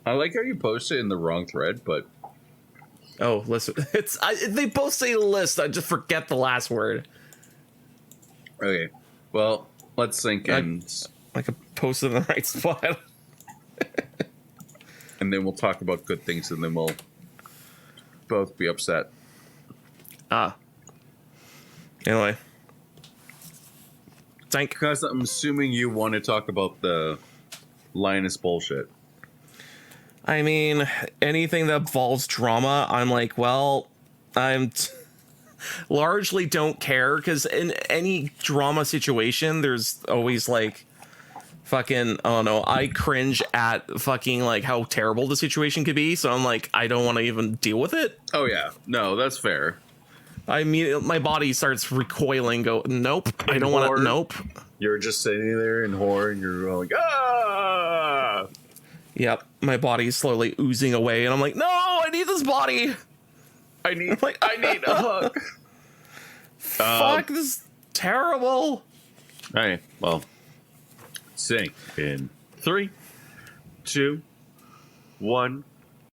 I like how you posted in the wrong thread, but Oh, listen. They both say list. I just forget the last word. okay. Well, let's sync in, I could post it in the right spot. and then we'll talk about good things, and then we'll both be upset. Anyway. Thank. Because I'm assuming you want to talk about the Linus bullshit. I mean, anything that involves drama, I'm like, well, largely don't care, because in any drama situation, there's always like fucking, I don't know, I cringe at fucking like how terrible the situation could be, so I'm like, I don't want to even deal with it. Oh yeah, no, that's fair. I mean, my body starts recoiling, nope, I don't want to, nope. You're just sitting there in horror, and you're going, ah! Yep, my body's slowly oozing away, and I'm like, no, I need this body. I need a hug. Fuck, this is terrible. All right, well, sync in 3, 2, 1.